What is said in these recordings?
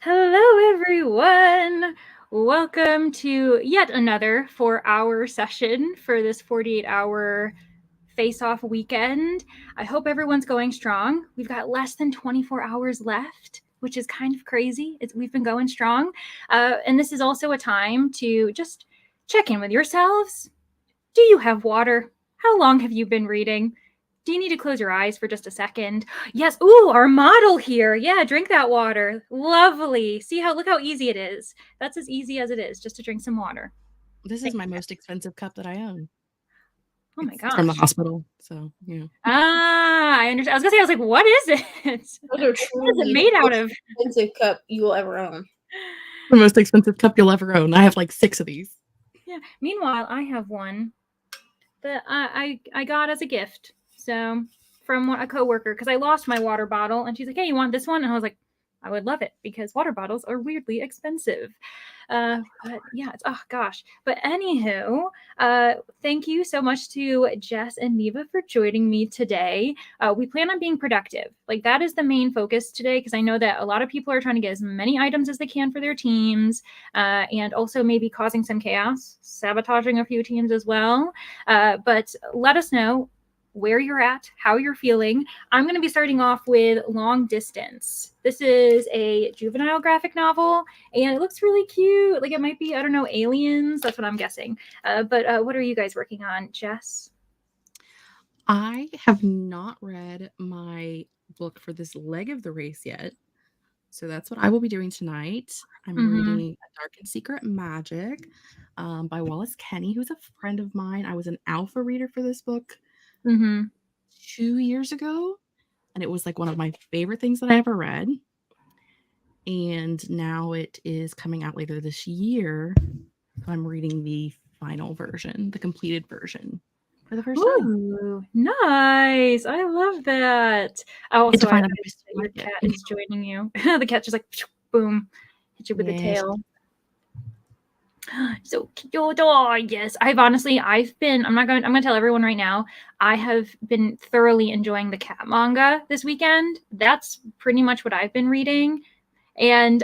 Hello, everyone. Welcome to yet another 4-hour session for this 48-hour face-off weekend. I hope everyone's going strong. We've got less than 24 hours left, which is kind of crazy. We've been going strong. And this is also a time to just check in with yourselves. Do you have water? How long have you been reading? Do you need to close your eyes for just a second? Yes. Ooh, our model here. Yeah, drink that water. Lovely. Look how easy it is. That's as easy as it is just to drink some water. This is my most expensive cup that I own. Oh my It's from the gosh. hospital, so, yeah. I understand. I was gonna say, I was like, what is it? Those are What is it truly made the out most of? expensive cup you will ever own. The most expensive cup you'll ever own. I have like 6 of these. Yeah. Meanwhile, I have one that I got as a gift. So from a coworker, because I lost my water bottle, and she's like, "Hey, you want this one?" And I was like, "I would love it," because water bottles are weirdly expensive. But yeah, oh gosh. But anywho, thank you so much to Jess and Neva for joining me today. We plan on being productive. Like that is the main focus today, because I know that a lot of people are trying to get as many items as they can for their teams, and also maybe causing some chaos, sabotaging a few teams as well. But let us know where you're at, how you're feeling. I'm going to be starting off with Long Distance. This is a juvenile graphic novel, and it looks really cute. Like it might be, I don't know, aliens. That's what I'm guessing. But what are you guys working on, Jess? I have not read my book for this leg of the race yet, so that's what I will be doing tonight. I'm reading Dark and Secret Magic by Wallace Kenny, who's a friend of mine. I was an alpha reader for this book 2 years ago, and it was like one of my favorite things that I ever read. And now it is coming out later this year. So I'm reading the final version, the completed version, for the first time. Ooh, nice. I love that. Oh, Get to also, I find out if I noticed still that your like cat it. is joining you. The cat just like, boom, hit you with the Yeah, tail. So cute. Oh, yes. I'm gonna tell everyone right now, I have been thoroughly enjoying the cat manga this weekend. That's pretty much what I've been reading. And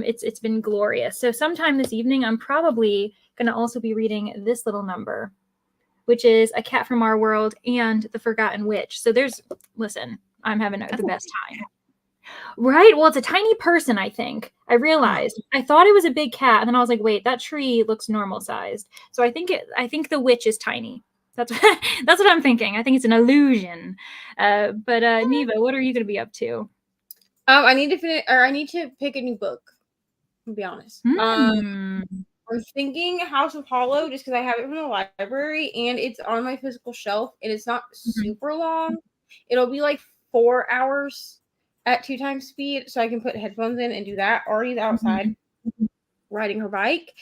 it's been glorious. So sometime this evening, I'm probably gonna also be reading this little number, which is A Cat from Our World and The Forgotten Witch. So listen, I'm having the best time. Right? Well, it's a tiny person, I think. I realized. I thought it was a big cat, and then I was like, wait, that tree looks normal sized. So I think the witch is tiny. That's that's what I'm thinking. I think it's an illusion. But Neva, what are you going to be up to? I need to finish, or I need to pick a new book. To be honest, Hmm. I'm thinking House of Hollow just because I have it from the library and it's on my physical shelf and it's not super long. It'll be like 4 hours at 2 times speed, so I can put headphones in and do that. Ari's outside riding her bike,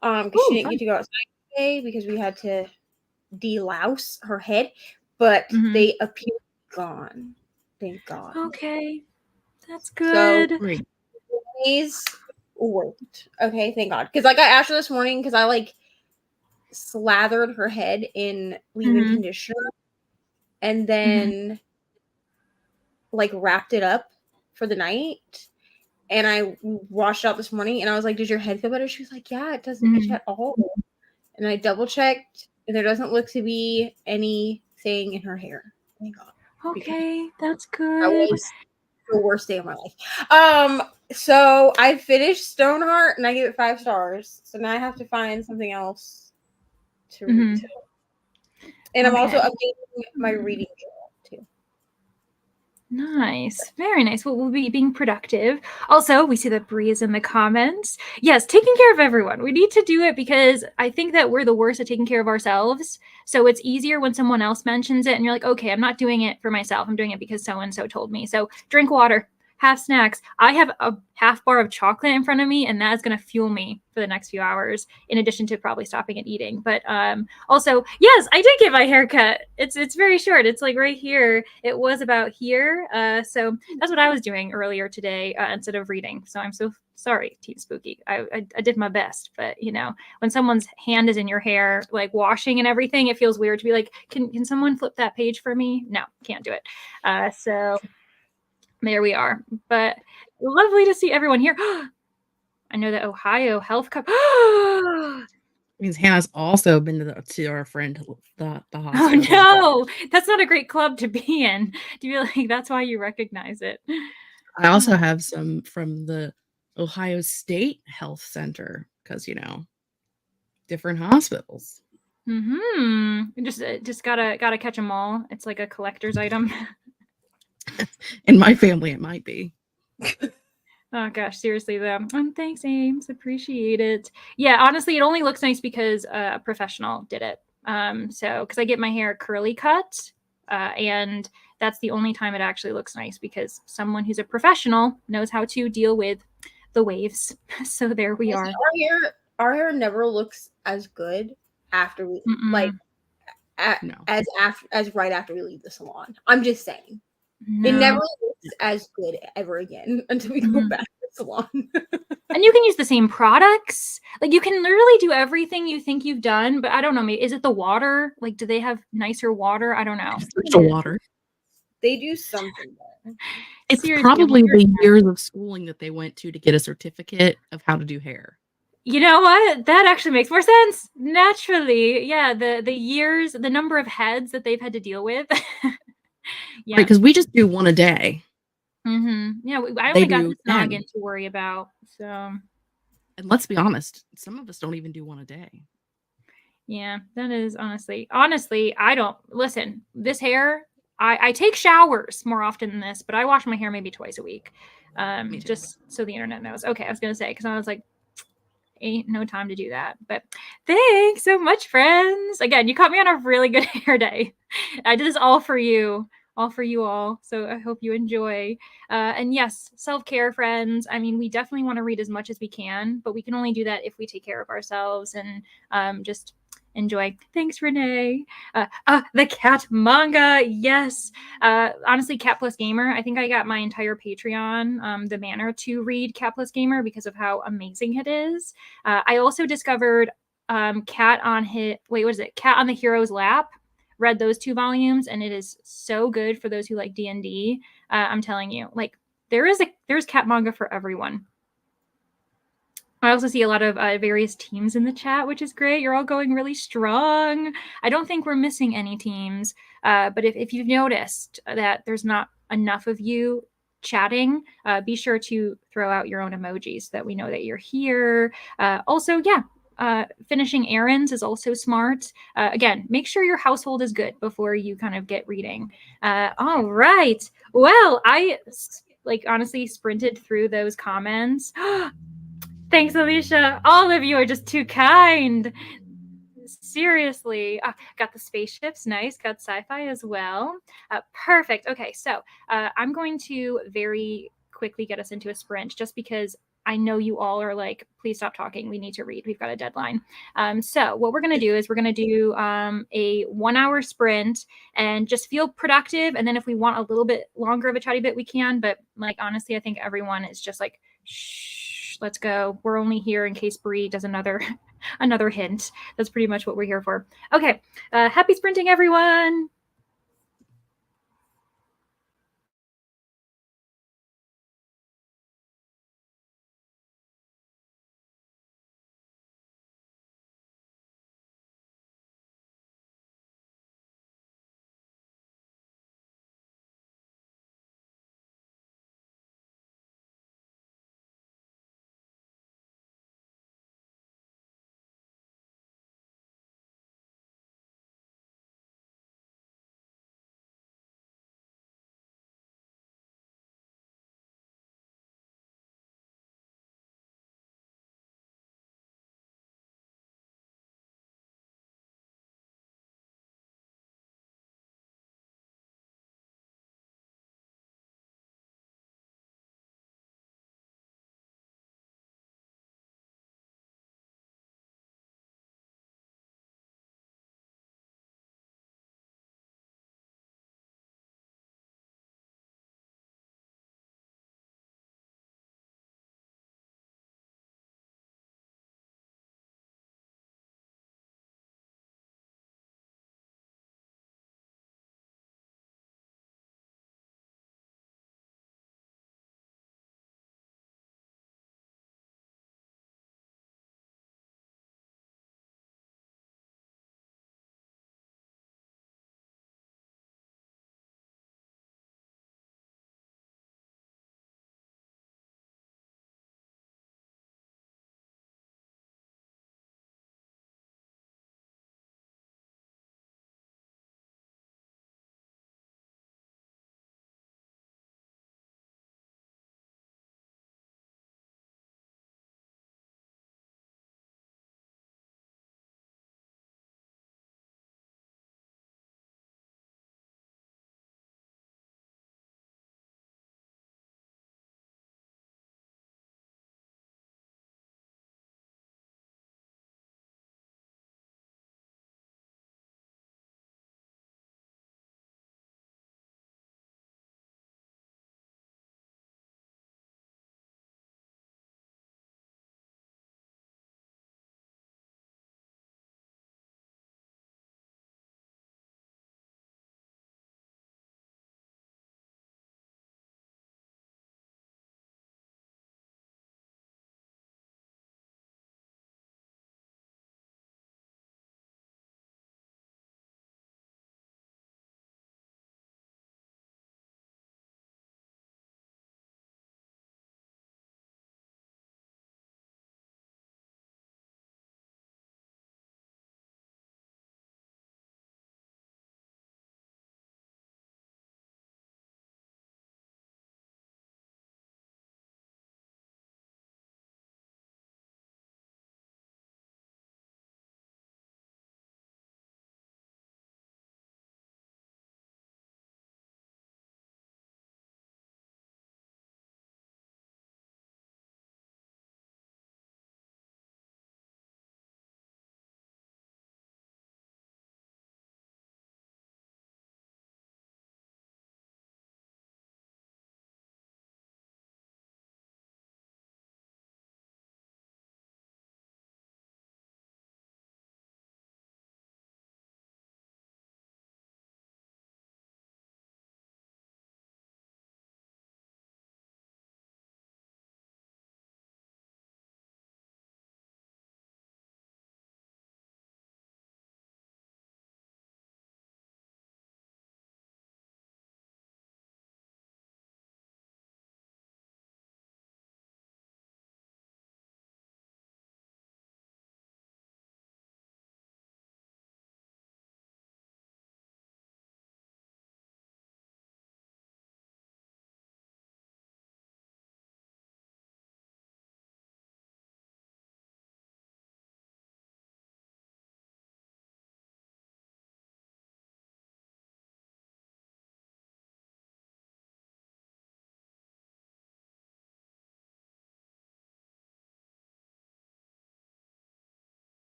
because she Ooh, didn't fun. get to go outside today because we had to delouse her head, but Mm-hmm. they appear gone. Thank God. Okay, that's So good. great. days worked. Okay, thank God. Because like I asked her this morning because I like slathered her head in leave-in Mm-hmm. conditioner and Mm-hmm. then like wrapped it up for the night. And I washed out this morning and I was like, "Does your head feel better?" She was like, "Yeah, it doesn't itch Mm-hmm. at all." And I double checked and there doesn't look to be anything in her hair. Thank God. Because Okay, that's that good. was the worst day of my life. So I finished Stoneheart and I gave it 5 stars. So now I have to find something else to read Mm-hmm. too. And I'm also Okay. updating my reading journal too. Nice. Very nice. Well, we'll be being productive. Also, we see that Bree is in the comments. Yes, taking care of everyone. We need to do it because I think that we're the worst at taking care of ourselves. So it's easier when someone else mentions it and you're like, okay, I'm not doing it for myself. I'm doing it because so and so told me. So drink water, have snacks. I have a half bar of chocolate in front of me, and that is going to fuel me for the next few hours, in addition to probably stopping and eating. But also, yes, I did get my haircut. It's very short. It's like right here. It was about here. So that's what I was doing earlier today instead of reading. So I'm so sorry, Team Spooky. I did my best, but when someone's hand is in your hair, like washing and everything, it feels weird to be like, can someone flip that page for me? No, can't do it. So There we are. But lovely to see everyone here. I know that Ohio Health Cup. Means Hannah's also been to our friend the Oh hospital. no, that's not a great club to be in. Do you feel like that's why you recognize it? I also have some from the Ohio State Health Center because different hospitals. Just gotta catch them all. It's like a collector's item. In my family, it might be. Oh gosh, seriously though. Thanks, Ames. Appreciate it. Yeah, honestly, it only looks nice because a professional did it. So because I get my hair curly cut, and that's the only time it actually looks nice because someone who's a professional knows how to deal with the waves. So there we are. Our hair never looks as good after we No. as right after we leave the salon. I'm just saying. No. It never looks as good ever again until we go back to the salon. And you can use the same products. Like you can literally do everything you think you've done, but I don't know. Maybe is it the water? Like, do they have nicer water? I don't know. The water. They do something there. It's Seriously, probably the years of schooling that they went to get a certificate of how to do hair. You know what? That actually makes more sense. Naturally. Yeah, the years, the number of heads that they've had to deal with. Yeah. Because we just do one a day. Yeah, I They only got do this 10. noggin to worry about. So, And let's be honest, some of us don't even do one a day. yeah, that is honestly, I don't listen. This hair, I take showers more often than this, but I wash my hair maybe twice a week. Just so the internet knows. Okay, I was gonna say because I was like, ain't no time to do that. But thanks so much, friends. Again, you caught me on a really good hair day. I did this all for you all. So I hope you enjoy. And yes, self-care, friends. I mean, we definitely want to read as much as we can, but we can only do that if we take care of ourselves and just enjoy. Thanks, Renee. The cat manga. Yes. Honestly, Cat Plus Gamer. I think I got my entire Patreon, the banner to read Cat Plus Gamer because of how amazing it is. I also discovered Cat on the Hero's Lap. Read those 2 volumes, and it is so good for those who like D&D. I'm telling you, like there's cat manga for everyone. I also see a lot of various teams in the chat, which is great. You're all going really strong. I don't think we're missing any teams, but if you've noticed that there's not enough of you chatting, be sure to throw out your own emojis so that we know that you're here. Also, finishing errands is also smart. Again, make sure your household is good before you kind of get reading. All right. Well, I honestly sprinted through those comments. Thanks, Alicia. All of you are just too kind. Seriously. Got the spaceships. Nice. Got sci-fi as well. Perfect. Okay, so I'm going to very quickly get us into a sprint just because I know you all are like, please stop talking. We need to read. We've got a deadline. So what we're going to do is we're going to do a 1-hour sprint and just feel productive. And then if we want a little bit longer of a chatty bit, we can. But like, honestly, I think everyone is just like, shh, let's go. We're only here in case Bree does another hint. That's pretty much what we're here for. Okay. Happy sprinting, everyone.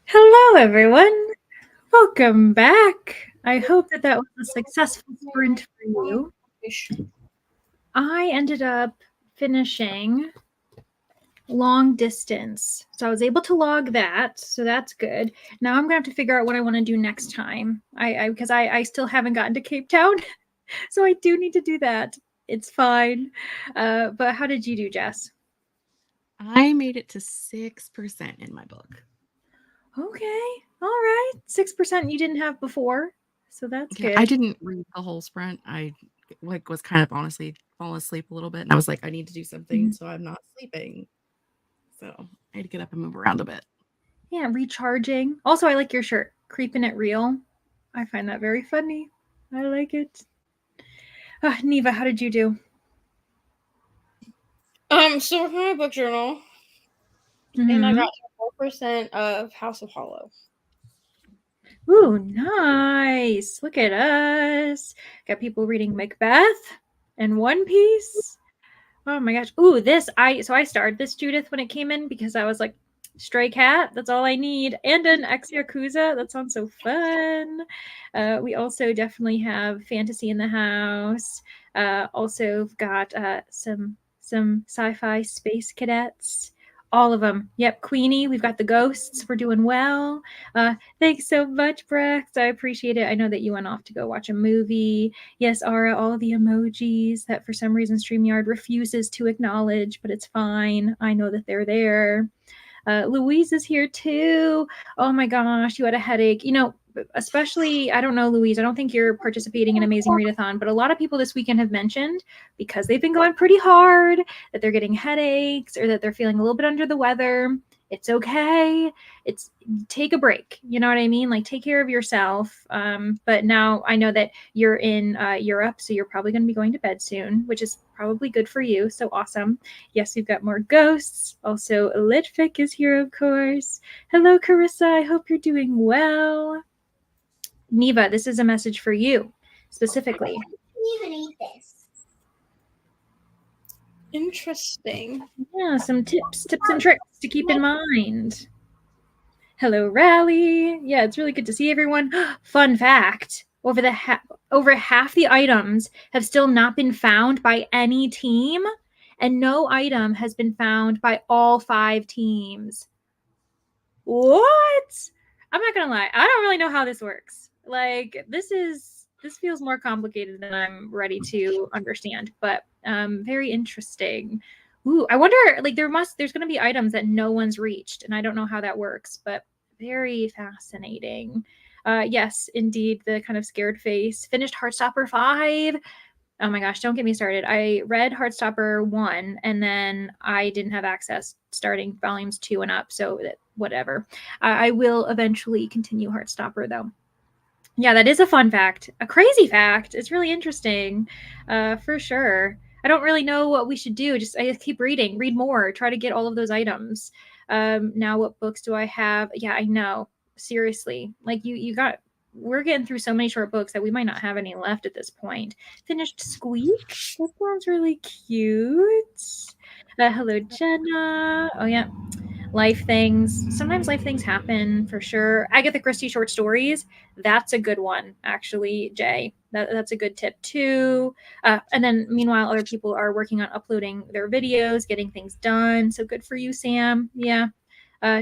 Hello, everyone. Welcome back. I hope that was a successful sprint for you. I ended up finishing long distance, so I was able to log that, so that's good. Now I'm gonna have to figure out what I want to do next time. Because I still haven't gotten to Cape Town, so I do need to do that. It's fine. But how did you do, Jess? I made it to 6% in my book. Okay, all right, 6% you didn't have before, so that's Yeah, good. I didn't read the whole sprint. I was kind of honestly falling asleep a little bit, and I was like, I need to do something, so I'm not sleeping. So I had to get up and move around a bit. Yeah, recharging. Also, I like your shirt, Creeping It Real. I find that very funny. I like it. Neva, how did you do? So for my book journal, and I got 4% of House of Hollow. Ooh, nice. Look at us. Got people reading Macbeth and One Piece. Oh my gosh. Ooh, I started this, Judith, when it came in because I was like, Stray Cat, that's all I need. And an Ex Yakuza. That sounds so fun. We also definitely have fantasy in the house. Also got some sci-fi space cadets. All of them. Yep, Queenie. We've got the ghosts. We're doing well. Thanks so much, Brex. I appreciate it. I know that you went off to go watch a movie. Yes, Ara, all the emojis that for some reason StreamYard refuses to acknowledge, but it's fine. I know that they're there. Louise is here too. Oh my gosh, you had a headache. Especially, I don't know, Louise, I don't think you're participating in Amazing Readathon, but a lot of people this weekend have mentioned, because they've been going pretty hard, that they're getting headaches or that they're feeling a little bit under the weather. It's okay. Take a break. You know what I mean? Like, take care of yourself. But now I know that you're in Europe, so you're probably going to be going to bed soon, which is probably good for you. So awesome. Yes, we've got more ghosts. Also, Lit Fic is here, of course. Hello, Carissa. I hope you're doing well. Neva, this is a message for you specifically. I didn't even eat this. Interesting. Yeah, some tips and tricks to keep in mind. Hello, Rally. Yeah, it's really good to see everyone. Fun fact, over half the items have still not been found by any team, and no item has been found by all 5 teams. What? I'm not gonna lie, I don't really know how this works. Like, this feels more complicated than I'm ready to understand, but very interesting. Ooh, I wonder, like, there's gonna be items that no one's reached, and I don't know how that works, but very fascinating. Yes, indeed, the kind of scared face. Finished Heartstopper 5. Oh my gosh, don't get me started. I read Heartstopper 1 and then I didn't have access starting volumes 2 and up, so whatever. I will eventually continue Heartstopper though. Yeah, that is a fun fact. A crazy fact. It's really interesting, for sure. I don't really know what we should do. I keep reading, read more, try to get all of those items. Now, what books do I have? Yeah, I know. Seriously, like we're getting through so many short books that we might not have any left at this point. Finished Squeak. That sounds really cute. Hello, Jenna. Oh yeah, life things. Sometimes life things happen for sure. Agatha Christie short stories. That's a good one, actually, Jay. That's a good tip too. And then meanwhile, other people are working on uploading their videos, getting things done. So good for you, Sam. Yeah.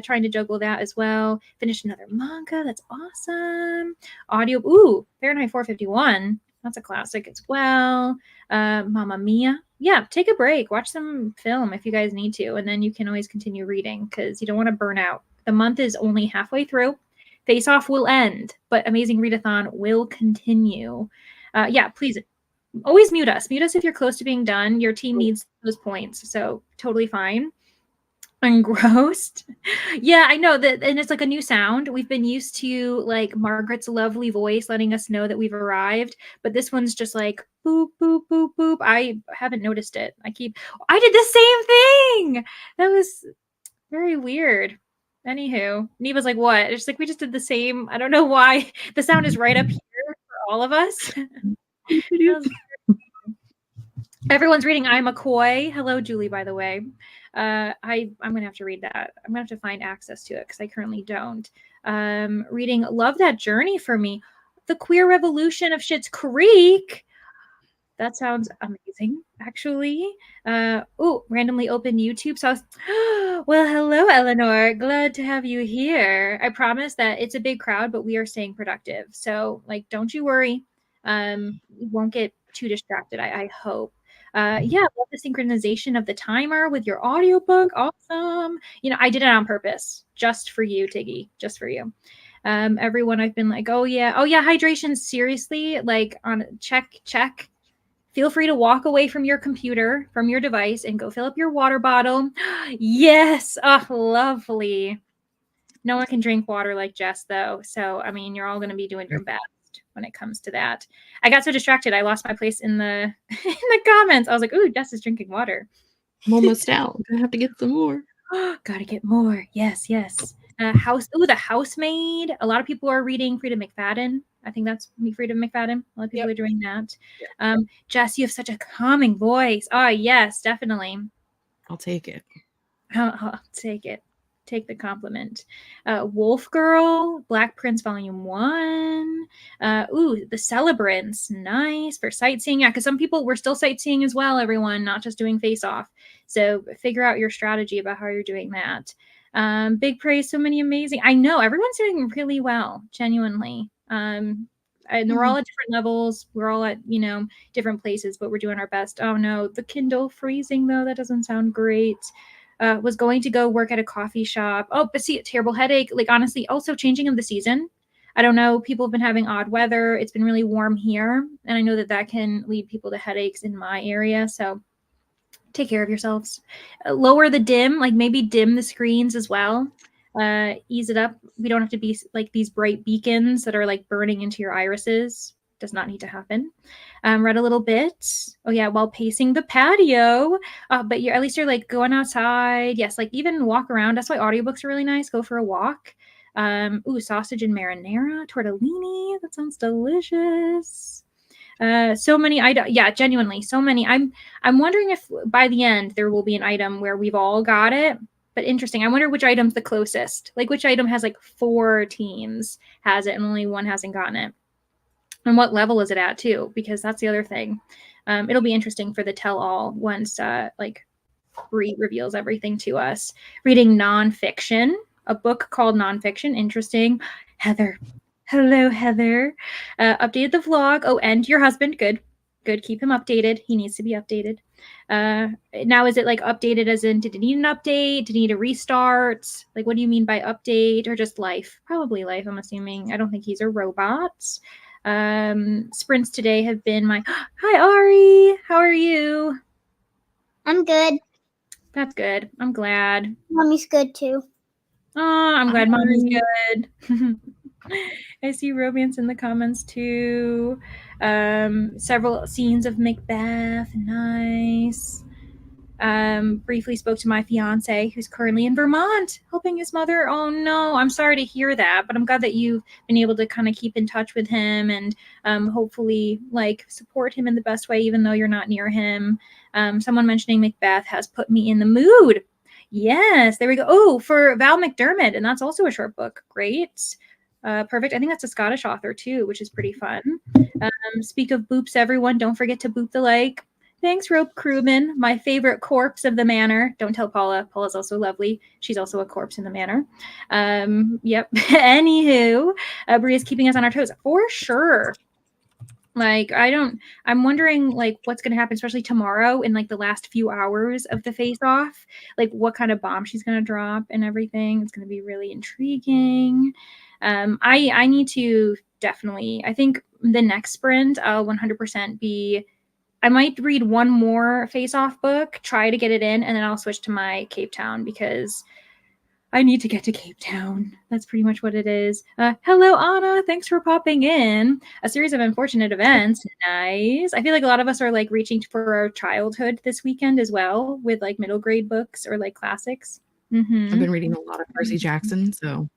Trying to juggle that as well. Finished another manga. That's awesome. Audio. Ooh, Fahrenheit 451. That's a classic as well. Mamma Mia. Yeah, take a break. Watch some film if you guys need to. And then you can always continue reading because you don't want to burn out. The month is only halfway through. Face Off will end, but Amazing Readathon will continue. Yeah, please always mute us. Mute us if you're close to being done. Your team needs those points. So totally fine. Engrossed. Yeah, I know that, and it's like a new sound. We've been used to like Margaret's lovely voice letting us know that we've arrived, but this one's just like boop boop boop boop. I haven't noticed it. I did the same thing. That was very weird. Anywho, Neva's like, what? It's like we just did the same. I don't know why the sound is right up here for all of us. Everyone's reading I'm McCoy. Hello, Julie, by the way. I'm gonna have to read that. I'm gonna have to find access to it because I currently don't. Reading Love That Journey for me, The Queer Revolution of Schitt's Creek. That sounds amazing, actually. Randomly opened YouTube. So I was, well, hello, Eleanor. Glad to have you here. I promise that it's a big crowd, but we are staying productive. So, like, don't you worry. We won't get too distracted, I hope. Yeah, I love the synchronization of the timer with your audiobook. Awesome. I did it on purpose, just for you, Tiggy, just for you. Everyone I've been like, oh yeah, hydration, seriously, like on check. Feel free to walk away from your computer, from your device, and go fill up your water bottle. Yes. Oh, lovely. No one can drink water like Jess, though. So, I mean, you're all going to be doing your best when it comes to that. I got so distracted. I lost my place in the in the comments. I was like, ooh, Jess is drinking water. I'm almost out. I'm going to have to get some more. Gotta get more. Yes. The Housemaid. A lot of people are reading Freida McFadden. I think that's Freida McFadden. A lot of people are doing that. Yep. Jess, you have such a calming voice. Oh, yes, definitely. I'll take it. I'll take it. Take the compliment. Wolf Girl, Black Prince Volume 1. The Celebrants. Nice. For sightseeing. Yeah, because some people were still sightseeing as well, everyone, not just doing face off. So figure out your strategy about how you're doing that. Big praise, so many amazing. I know everyone's doing really well, genuinely. And we're all at different levels. We're all at, different places, but we're doing our best. Oh no, the Kindle freezing though. That doesn't sound great. Was going to go work at a coffee shop. Oh, but see, a terrible headache. Like, honestly, also changing of the season. I don't know. People have been having odd weather. It's been really warm here. And I know that can lead people to headaches in my area. So take care of yourselves. Lower the dim, like maybe dim the screens as well. Ease it up. We don't have to be like these bright beacons that are like burning into your irises. Does not need to happen. Read a little bit. Oh yeah, while pacing the patio. But at least you're like going outside. Yes, like even walk around. That's why audiobooks are really nice. Go for a walk. Sausage and marinara, tortellini. That sounds delicious. So many items. Yeah, genuinely, so many. I'm wondering if by the end there will be an item where we've all got it. But interesting. I wonder which item's the closest. Like which item has like 4 teams has it and only one hasn't gotten it. And what level is it at too? Because that's the other thing. It'll be interesting for the tell-all once Bree reveals everything to us. Reading nonfiction, a book called Nonfiction. Interesting. Heather. Hello, Heather. Updated the vlog. Oh, and your husband. Good. Keep him updated. He needs to be updated. Now, is it like updated as in, did it need an update? Did it need a restart? Like, what do you mean by update? Or just life? Probably life, I'm assuming. I don't think he's a robot. Sprints today have been my hi Ari, how are you? I'm good. That's good. I'm glad. Mommy's good too. Oh, I'm glad Mommy's good. I see romance in the comments too. Several scenes of Macbeth. Nice. Briefly spoke to my fiance who's currently in Vermont helping his mother. Oh no, I'm sorry to hear that, but I'm glad that you've been able to kind of keep in touch with him and hopefully like support him in the best way, even though you're not near him. Someone mentioning Macbeth has put me in the mood. Yes, there we go. Oh, for Val McDermott, and that's also a short book. Great. Perfect. I think that's a Scottish author too, which is pretty fun. Speak of boops, everyone. Don't forget to boop the like. Thanks, Rope Crewman, my favorite corpse of the manor. Don't tell Paula. Paula's also lovely. She's also a corpse in the manor. Yep. Anywho, Bria's keeping us on our toes for sure. Like, I'm wondering like what's going to happen, especially tomorrow in like the last few hours of the face off, like what kind of bomb she's going to drop and everything. It's going to be really intriguing. I need to definitely, I think the next sprint, I'll 100% be, I might read one more face-off book, try to get it in, and then I'll switch to my Cape Town because I need to get to Cape Town. That's pretty much what it is. Hello, Anna. Thanks for popping in. A series of unfortunate events. Nice. I feel like a lot of us are like reaching for our childhood this weekend as well with like middle grade books or like classics. I've been reading a lot of Percy Jackson, so.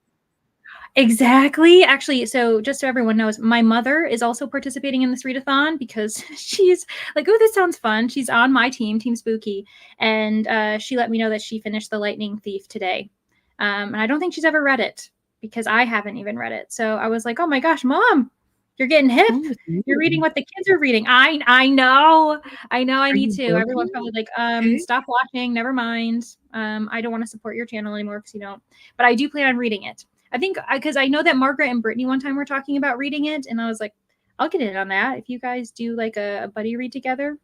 Exactly. Actually, so just so everyone knows, my mother is also participating in this readathon because she's like, oh, this sounds fun. She's on my team, Team Spooky. And she let me know that she finished The Lightning Thief today. And I don't think she's ever read it because I haven't even read it. So I was like, oh my gosh, Mom, you're getting hip. What's wrong with you? You're reading what the kids are reading. I know. I Are need you to. broken? Everyone's probably like, Okay. stop watching. Never mind. I don't want to support your channel anymore because you don't. But I do plan on reading it. I think because I know that Margaret and Brittany one time were talking about reading it, and I was like, I'll get in on that if you guys do like a buddy read together.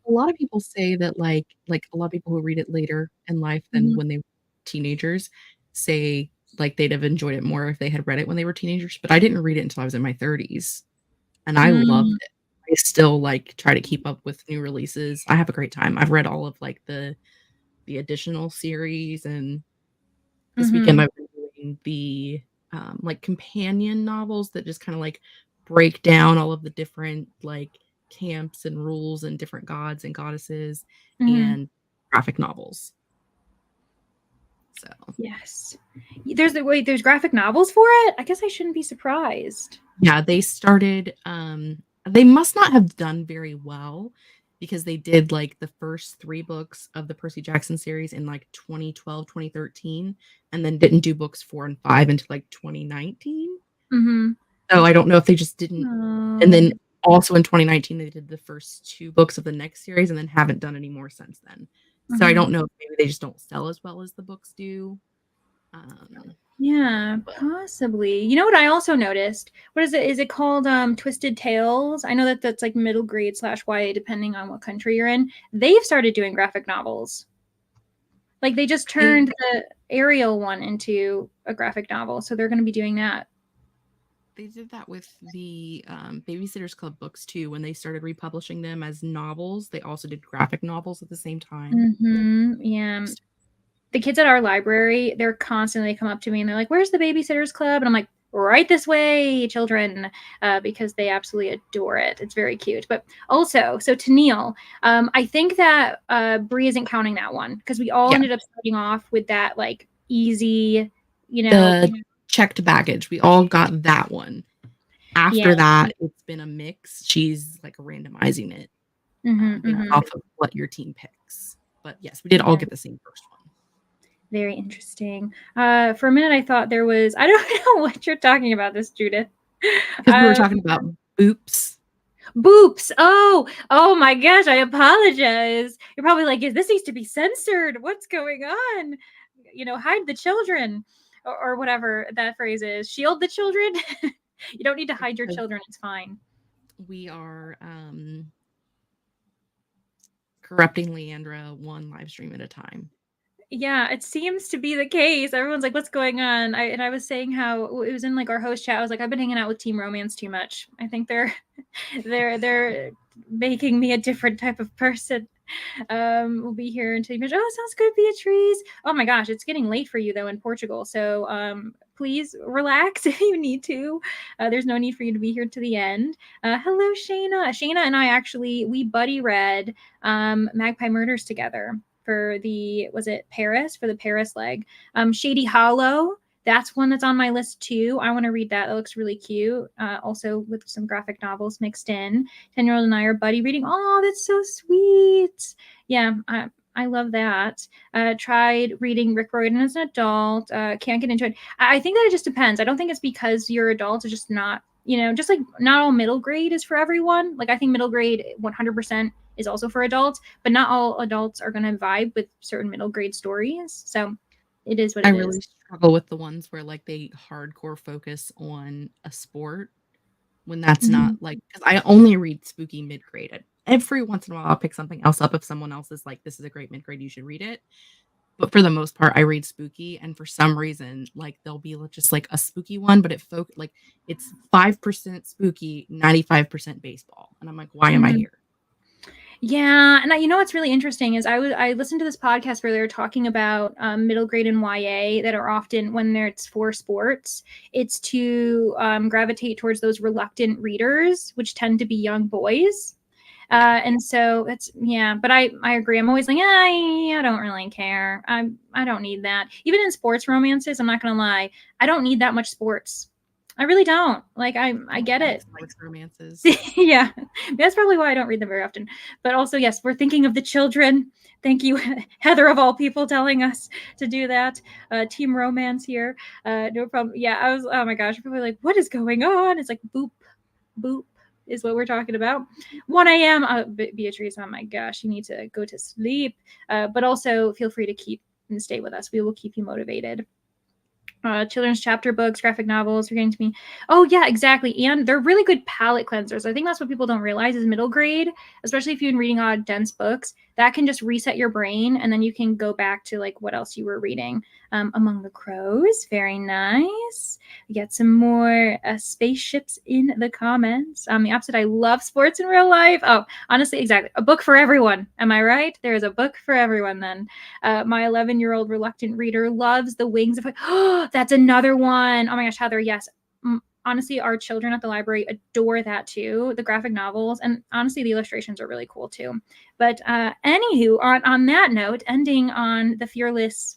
A lot of people say that like a lot of people who read it later in life than Mhm. when they were teenagers say like they'd have enjoyed it more if they had read it when they were teenagers. But I didn't read it until I was in my 30s, and I loved Mm, it. I still like try to keep up with new releases. I have a great time. I've read all of like the additional series, and this weekend mhm, I've been doing the like companion novels that just kind of like break down all of the different like camps and rules and different gods and goddesses mhm. and graphic novels. So Yes. There's graphic novels for it? I guess I shouldn't be surprised. yeah, they started they must not have done very well because they did like the first 3 books of the Percy Jackson series in like 2012, 2013, and then didn't do books 4 and 5 until like 2019. Mhm. So I don't know if they just didn't, and Oh. then also in 2019 they did the first 2 books of the next series and then haven't done any more since then. So I Mhm. don't know if maybe they just don't sell as well as the books do. Yeah, But possibly. You know what I also noticed? What is it? Is it called Twisted Tales? I know that that's like middle grade slash YA, depending on what country you're in. They've started doing graphic novels. Like they just they turned the Ariel one into a graphic novel, so they're going to be doing that. they did that with the Babysitters Club books too. When they started republishing them as novels, they also did graphic novels at the same time. Yeah. The kids at our library, they're constantly come up to me and they're like, "Where's the Babysitters Club?" And I'm like, "Right this way, children," because they absolutely adore it. It's very cute. But also, so to Neil, I think that Bree isn't counting that one because we all Yeah, ended up starting off with that like easy, you know. the checked baggage. We all got that one. Yeah. After that, it's been a mix. She's like randomizing it based Hmm. off of what your team picks. But yes, we did all Yeah. get the same first one. Very interesting. For a minute, I thought there was. I don't know what you're talking about, this Judith. Because we were talking about boops. Boops. Oh my gosh, I apologize. You're probably like, this needs to be censored. What's going on? Hide the children or whatever that phrase is. Shield the children. You don't need to hide your Because children. It's fine. we are corrupting Leandra one live stream at a time. Yeah, it seems to be the case. Everyone's like, what's going on? I was saying how it was in like our host chat. I was like, I've been hanging out with Team Romance too much. I think they're making me a different type of person. We'll be here until you mention, oh, sounds good, Beatrice. Oh my gosh, it's getting late for you though in Portugal. So please relax if you need to. There's no need for you to be here to the end. Hello, Shayna. Shayna and I actually we buddy read Magpie Murders together for the Paris leg. Shady Hollow. That's one that's on my list too. I want to read that. That looks really cute. Also with some graphic novels mixed in. 10-year-old and I are buddy reading. Oh, that's so sweet. Yeah, I love that. Tried reading Rick Riordan as an adult. Can't get into it. I think that it just depends. I don't think it's because you're adults. It's just not, just like not all middle grade is for everyone. Like I think middle grade 100% is also for adults, but not all adults are going to vibe with certain middle grade stories. So it is what I it really is. struggle with the ones where like they hardcore focus on a sport when that's Mhm. not like, because I only read spooky mid grade. Every once in a while, I'll pick something else up if someone else is like, "This is a great mid grade, you should read it." But for the most part, I read spooky, and for some reason, like there'll be just like a spooky one, but like it's 5% spooky, 95% baseball, and I'm like, why am I Mhm. here? Yeah, and what's really interesting is I listened to this podcast where they were talking about middle grade and YA that are often when it's for sports, it's to gravitate towards those reluctant readers, which tend to be young boys. And so it's but I agree. I'm always like, I don't really care. I don't need that. Even in sports romances, I'm not gonna lie, I don't need that much sports. I really don't. Like I get it. Sports romances. Yeah, that's probably why I don't read them very often. But also, yes, we're thinking of the children. Thank you, Heather of all people, telling us to do that. Team romance here. No problem. Yeah, I was. Oh my gosh, people are like, what is going on? It's like boop, boop is what we're talking about. 1 a.m. Beatrice, oh my gosh, you need to go to sleep. But also, feel free to keep and stay with us. We will keep you motivated. Children's chapter books, graphic novels. You're getting to me. Oh yeah, exactly. And they're really good palate cleansers. I think that's what people don't realize is middle grade, especially if you've been reading a lot of dense books, that can just reset your brain, and then you can go back to like what else you were reading. Among the Crows, very nice. We get some more spaceships in the comments. The opposite, I love sports in real life. Oh, honestly, exactly. A book for everyone. Am I right? There is a book for everyone then. My 11-year-old reluctant reader loves The Wings of... Oh, that's another one. Oh my gosh, Heather, yes. Honestly, our children at the library adore that too, the graphic novels. And honestly, the illustrations are really cool too. But anywho, on that note, ending on the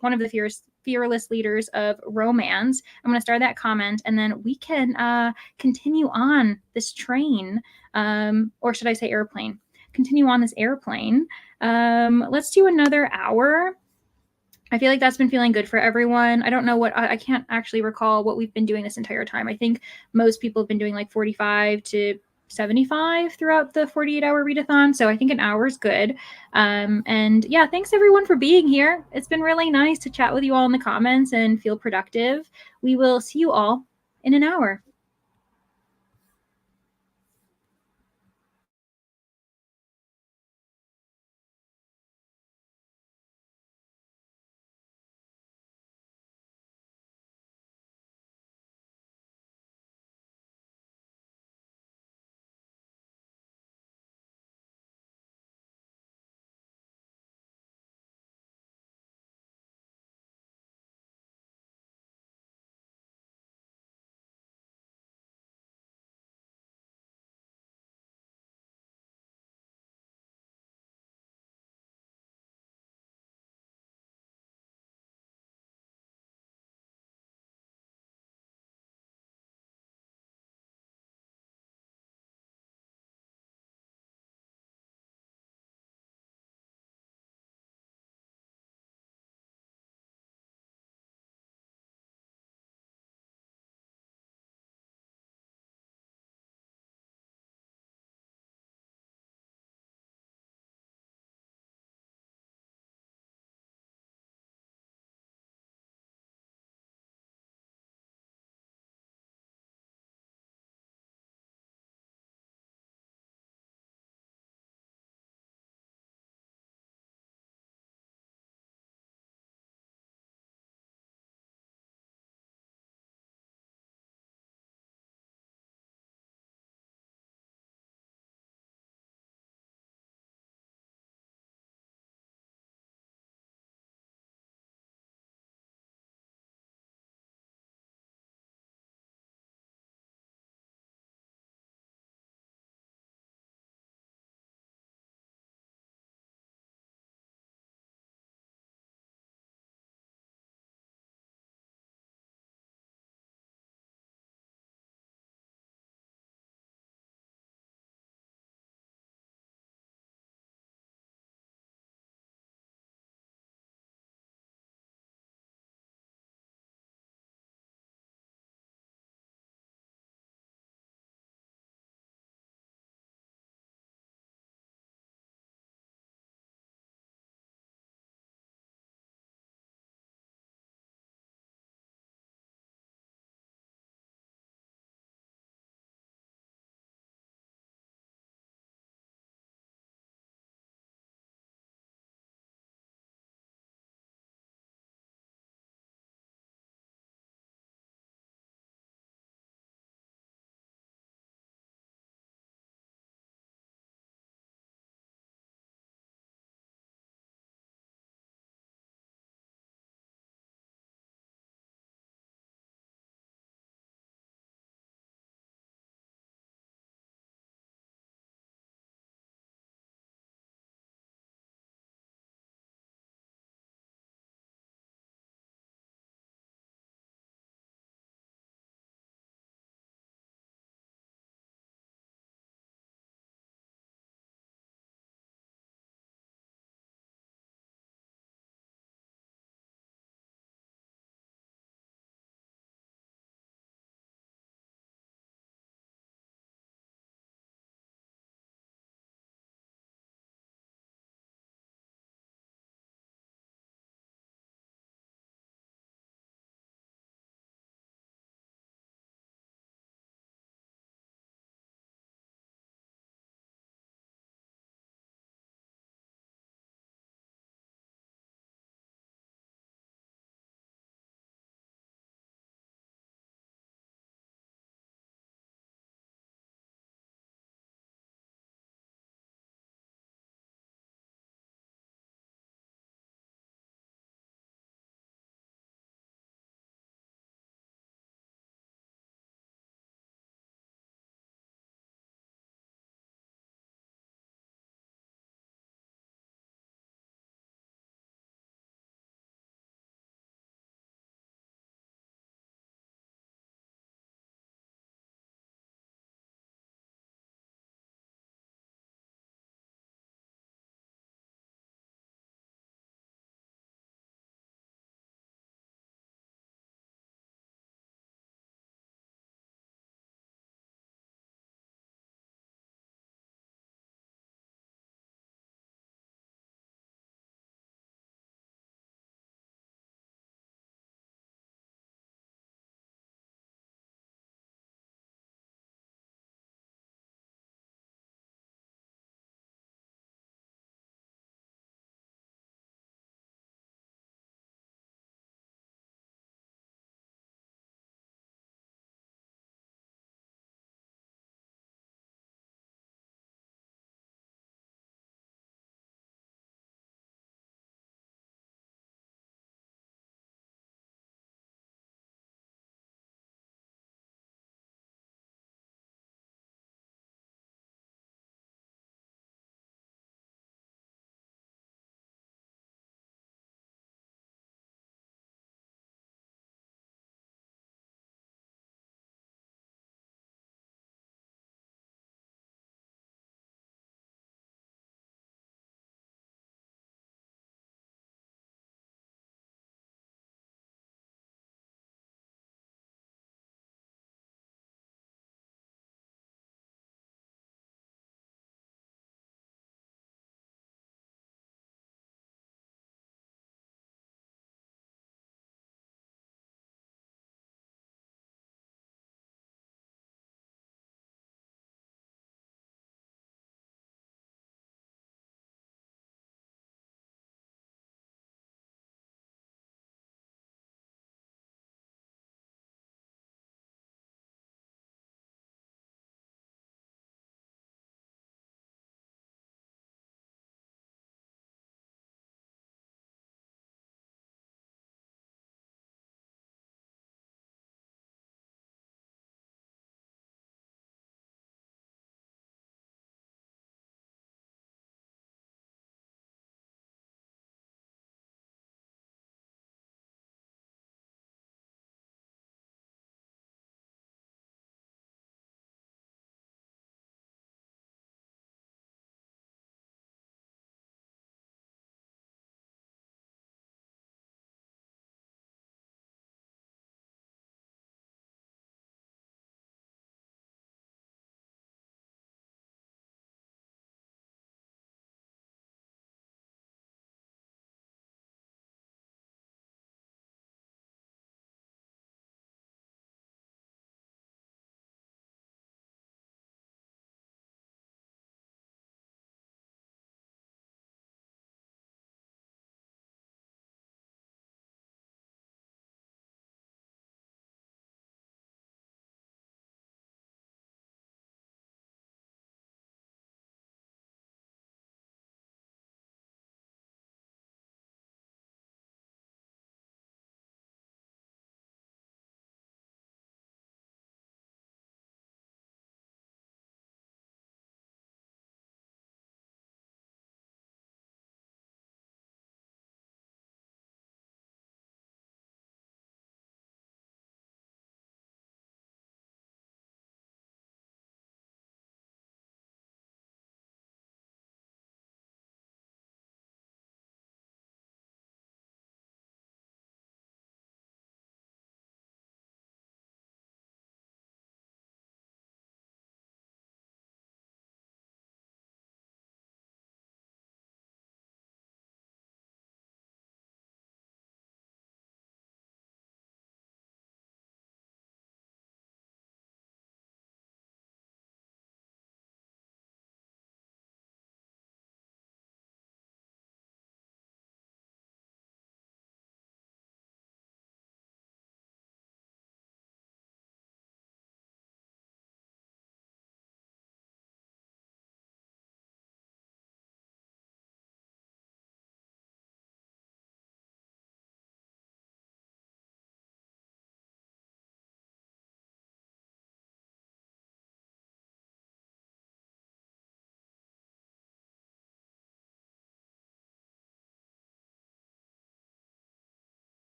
one of the fearless leaders of romance, I'm going to start that comment, and then we can continue on this train, or should I say airplane? Continue on this airplane. Let's do another hour. I feel like that's been feeling good for everyone. I don't know I can't actually recall what we've been doing this entire time. I think most people have been doing like 45 to 75 throughout the 48-hour readathon. So I think an hour is good. And yeah, thanks everyone for being here. It's been really nice to chat with you all in the comments and feel productive. We will see you all in an hour.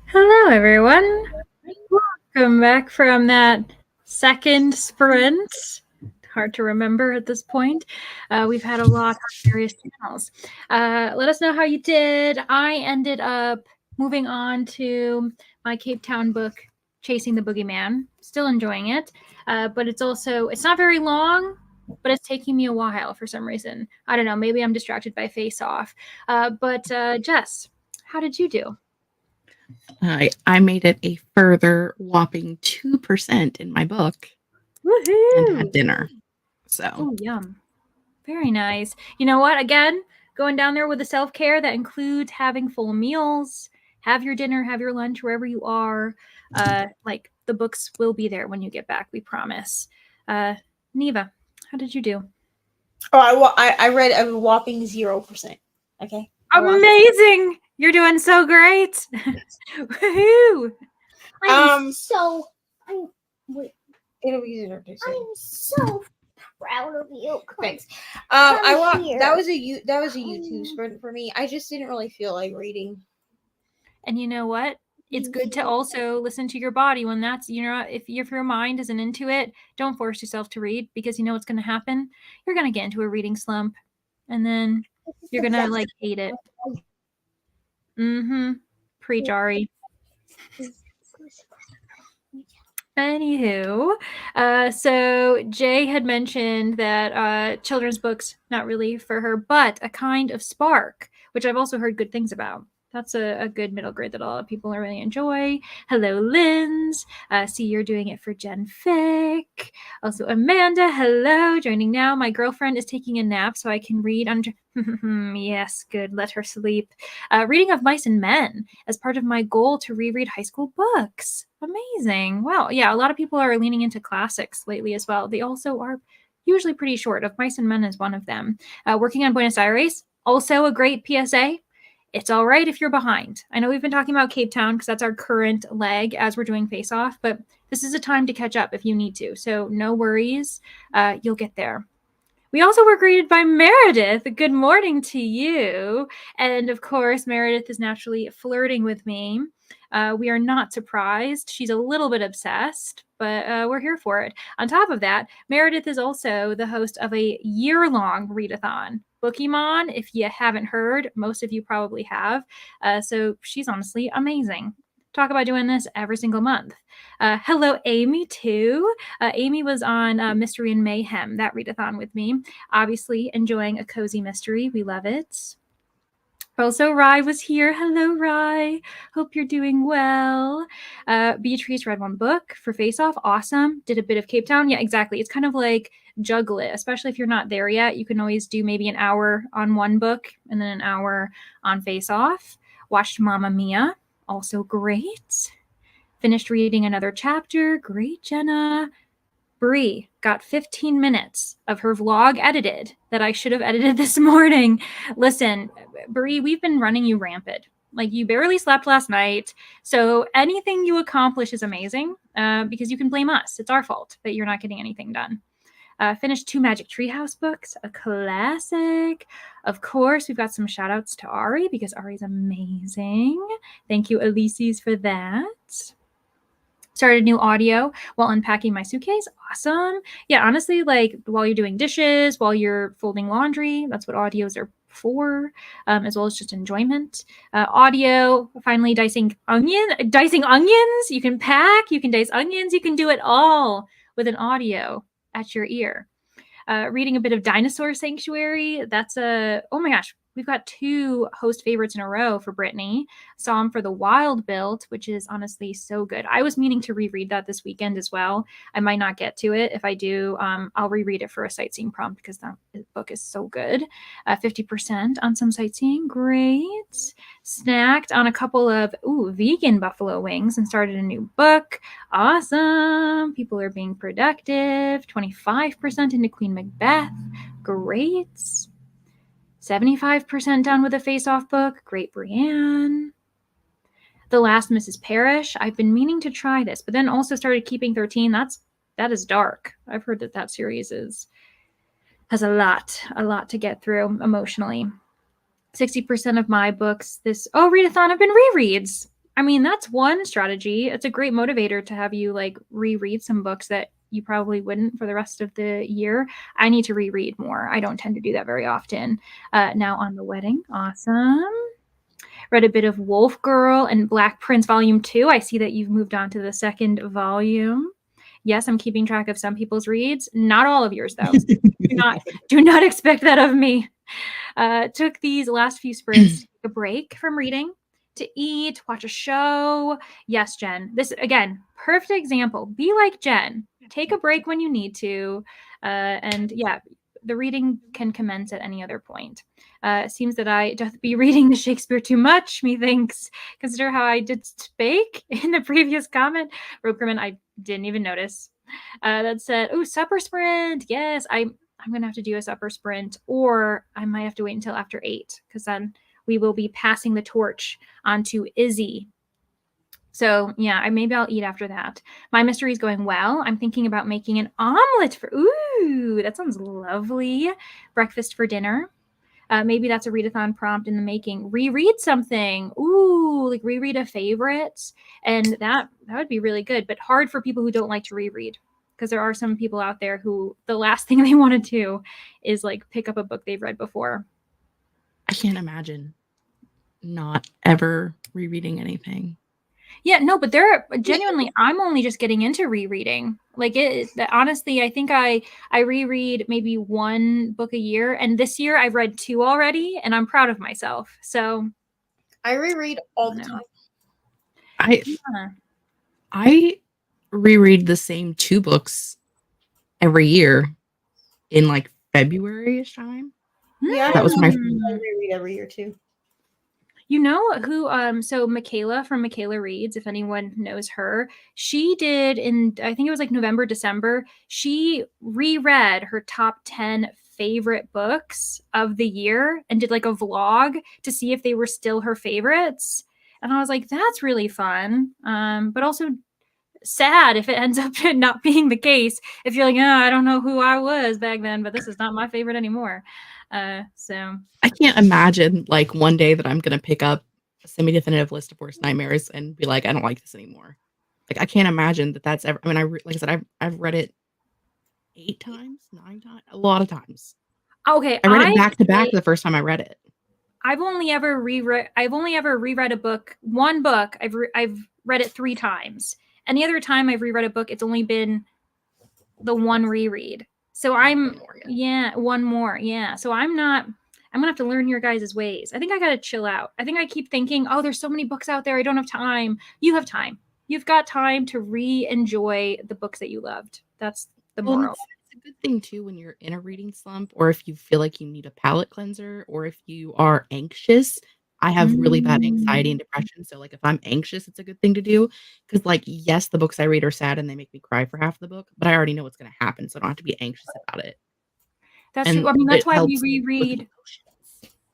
Hello, everyone. Welcome back from that second sprint. Hard to remember at this point. We've had a lot on various channels. Let us know how you did. I ended up moving on to my Cape Town book, Chasing the Boogeyman. Still enjoying it, but it's not very long, but it's taking me a while for some reason. I don't know. Maybe I'm distracted by Face Off. But Jess, how did you do? I made it a further whopping 2% in my book and had Woohoo! dinner. So, Oh, yum. Very nice. You know what? Again, going down there with the self-care that includes having full meals, have your dinner, have your lunch wherever you are. Like the books will be there when you get back, we promise. Neva, how did you do? Oh, I read a whopping 0%. Okay. Amazing! You're doing so great. Woohoo! Um, Wait, It'll be 0%. I'm so proud of you. Thanks. Come here. That was a YouTube sprint for me. I just didn't really feel like reading. And you know what? It's good to also listen to your body when that's, if your mind isn't into it, don't force yourself to read, because you know what's going to happen? You're going to get into a reading slump, and then you're going to like hate it. Preach, Ari. Anywho, so Jay had mentioned that children's books, not really for her, but A Kind of Spark, which I've also heard good things about. That's a good middle grade that a lot of people really enjoy. Hello, Linz. See, you're doing it for Gen Fic. Also, Amanda, hello, joining now. My girlfriend is taking a nap, so I can read under. Yes, good. Let her sleep. Reading of Mice and Men as part of my goal to reread high school books. Amazing. Wow. Yeah, a lot of people are leaning into classics lately as well. They also are usually pretty short. Of Mice and Men is one of them. Working on Buenos Aires, also a great PSA. It's all right if you're behind. I know we've been talking about Cape Town because that's our current leg as we're doing Face Off, but this is a time to catch up if you need to. So no worries. You'll get there. We also were greeted by Meredith. Good morning to you. And of course, Meredith is naturally flirting with me. We are not surprised. She's a little bit obsessed, but we're here for it. On top of that, Meredith is also the host of a year-long readathon. Bookemon, if you haven't heard, most of you probably have. So she's honestly amazing. Talk about doing this every single month. Hello, Amy, too. Amy was on Mystery and Mayhem, that readathon with me. Obviously, enjoying a cozy mystery. We love it. Also, Rye was here. Hello, Rye. Hope you're doing well. Beatrice read one book for Face Off. Awesome. Did a bit of Cape Town. Yeah, exactly. It's kind of like juggle it, especially if you're not there yet. You can always do maybe an hour on one book and then an hour on Face Off. Watched Mamma Mia. Also great. Finished reading another chapter. Great, Jenna. Brie got 15 minutes of her vlog edited that I should have edited this morning. Listen, Brie, we've been running you rampant. Like, you barely slept last night. So anything you accomplish is amazing because you can blame us. It's our fault that you're not getting anything done. Finished 2 Magic Treehouse books, a classic. Of course, we've got some shout outs to Ari because Ari's amazing. Thank you, Elises, for that. Started new audio while unpacking my suitcase. Awesome. Yeah, honestly, like while you're doing dishes, while you're folding laundry, that's what audios are for, as well as just enjoyment. Audio, finally dicing onions. You can pack, you can dice onions, you can do it all with an audio at your ear. Reading a bit of Dinosaur Sanctuary. That's oh my gosh, we've got 2 host favorites in a row for Brittany. Psalm for the Wild Built, which is honestly so good. I was meaning to reread that this weekend as well. I might not get to it. If I do, I'll reread it for a sightseeing prompt because that book is so good. 50% on some sightseeing. Great. Snacked on a couple of vegan buffalo wings and started a new book. Awesome. People are being productive. 25% into Queen Macbeth. Great. 75% done with a face-off book. Great, Brienne. The Last Mrs. Parrish. I've been meaning to try this, but then also started keeping 13. That is dark. I've heard that series has a lot to get through emotionally. 60% of my books readathon have been rereads. I mean, that's one strategy. It's a great motivator to have you like reread some books that you probably wouldn't for the rest of the year. I need to reread more. I don't tend to do that very often. Now on the wedding, awesome. Read a bit of Wolf Girl and Black Prince Volume 2. I see that you've moved on to the second volume. Yes, I'm keeping track of some people's reads. Not all of yours, though. do not expect that of me. Took these last few sprints to take a break from reading, to eat, watch a show. Yes, Jen. This, again, perfect example. Be like Jen. Take a break when you need to. And yeah, the reading can commence at any other point. It seems that I doth be reading the Shakespeare too much, methinks. Consider how I did spake in the previous comment. Rokerman, I didn't even notice. That said, oh, supper sprint. Yes, I'm going to have to do a supper sprint, or I might have to wait until after 8, because then we will be passing the torch on to Izzy. So yeah, maybe I'll eat after that. My mystery is going well. I'm thinking about making an omelet for, ooh, that sounds lovely. Breakfast for dinner. Maybe that's a readathon prompt in the making. Reread something. Ooh, like reread a favorite. And that would be really good, but hard for people who don't like to reread. Because there are some people out there who the last thing they want to do is like pick up a book they've read before. I can't imagine not ever rereading anything. Yeah, no, but there genuinely, I'm only just getting into rereading. Like honestly, I think I reread maybe one book a year, and this year I've read 2 already, and I'm proud of myself. So I reread all the time. I reread the same 2 books every year in like February-ish time. Yeah, that was my. I reread every year too. You know who, so Michaela from Michaela Reads, if anyone knows her, she did in, I think it was like November, December, she reread her top 10 favorite books of the year and did like a vlog to see if they were still her favorites. And I was like, that's really fun. But also sad if it ends up not being the case. If you're like, oh, I don't know who I was back then, but this is not my favorite anymore. So I can't imagine like one day that I'm gonna pick up a semi-definitive list of worst nightmares and be like, I don't like this anymore. Like I can't imagine that that's ever. I mean, like I said, I've read it 8 times, 9 times, a lot of times. Okay, I read it back to back the first time I read it. I've only ever reread a book. One book I've read it 3 times. Any other time I've reread a book, it's only been the one reread. So one more. Yeah. So I'm gonna have to learn your guys' ways. I think I gotta chill out. I think I keep thinking, oh, there's so many books out there. I don't have time. You have time. You've got time to re-enjoy the books that you loved. That's the moral. It's a good thing too when you're in a reading slump, or if you feel like you need a palate cleanser, or if you are anxious. I have really bad anxiety and depression, so like if I'm anxious, it's a good thing to do, because like yes, the books I read are sad and they make me cry for half the book, but I already know what's going to happen, so I don't have to be anxious about it. That's true. I mean, that's why we reread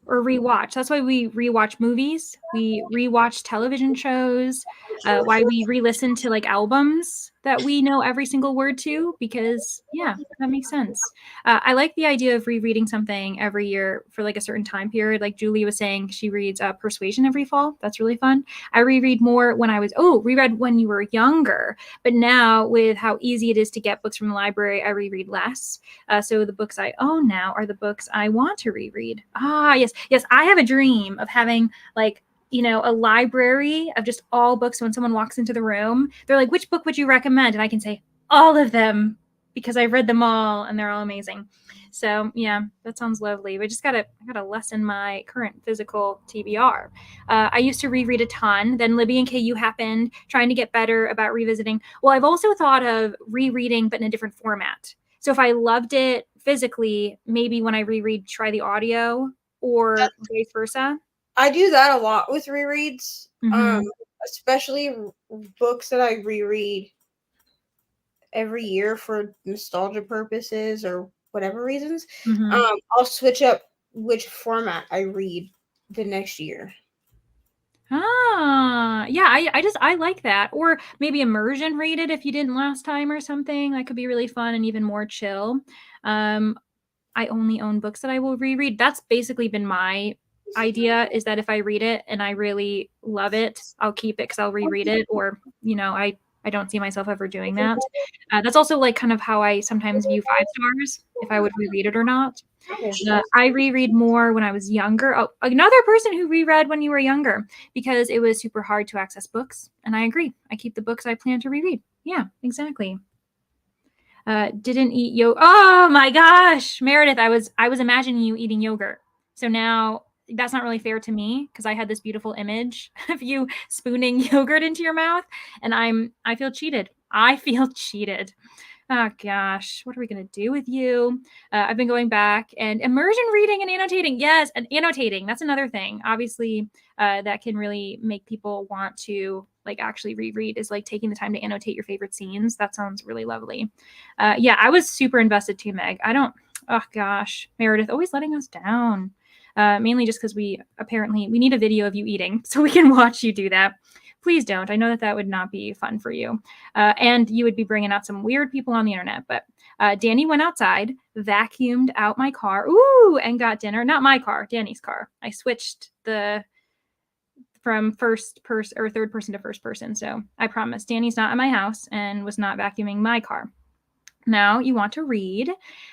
or rewatch. That's why we rewatch movies. We rewatch television shows. Why we re-listen to like albums that we know every single word to, because yeah, that makes sense. I like the idea of rereading something every year for like a certain time period. Like Julie was saying, she reads Persuasion every fall. That's really fun. I reread more when I was reread when you were younger, but now with how easy it is to get books from the library, I reread less. So the books I own now are the books I want to reread. Yes, I have a dream of having like, a library of just all books. When someone walks into the room, they're like, which book would you recommend? And I can say all of them because I've read them all and they're all amazing. So yeah, that sounds lovely. I gotta lessen my current physical TBR. I used to reread a ton. Then Libby and KU happened, trying to get better about revisiting. Well, I've also thought of rereading, but in a different format. So if I loved it physically, maybe when I reread, try the audio or vice versa. I do that a lot with rereads, especially books that I reread every year for nostalgia purposes or whatever reasons. I'll switch up which format I read the next year. Yeah, I like that. Or maybe immersion rated if you didn't last time or something. That could be really fun and even more chill. I only own books that I will reread. That's basically been my idea is that if I read it and I really love it, I'll keep it because I'll reread it, or I don't see myself ever doing that. That's also like kind of how I sometimes view 5 stars, if I would reread it or not. I reread more when I was younger. Oh, another person who reread when you were younger, because it was super hard to access books. And I agree. I keep the books I plan to reread. Yeah, exactly. Didn't eat Oh my gosh, Meredith, I was imagining you eating yogurt. So now that's not really fair to me because I had this beautiful image of you spooning yogurt into your mouth, and I feel cheated. I feel cheated. Oh gosh, what are we gonna do with you? I've been going back and immersion reading and annotating. Yes, and annotating. That's another thing. Obviously, that can really make people want to like actually reread. Is like taking the time to annotate your favorite scenes. That sounds really lovely. Yeah, I was super invested too, Meg. I don't. Oh gosh, Meredith always letting us down. Mainly just because we need a video of you eating so we can watch you do that. Please don't. I know that that would not be fun for you. And you would be bringing out some weird people on the internet. But Danny went outside, vacuumed out my car, and got dinner. Not my car, Danny's car. I switched from first person or third person to first person. So I promise Danny's not at my house and was not vacuuming my car. Now you want to read.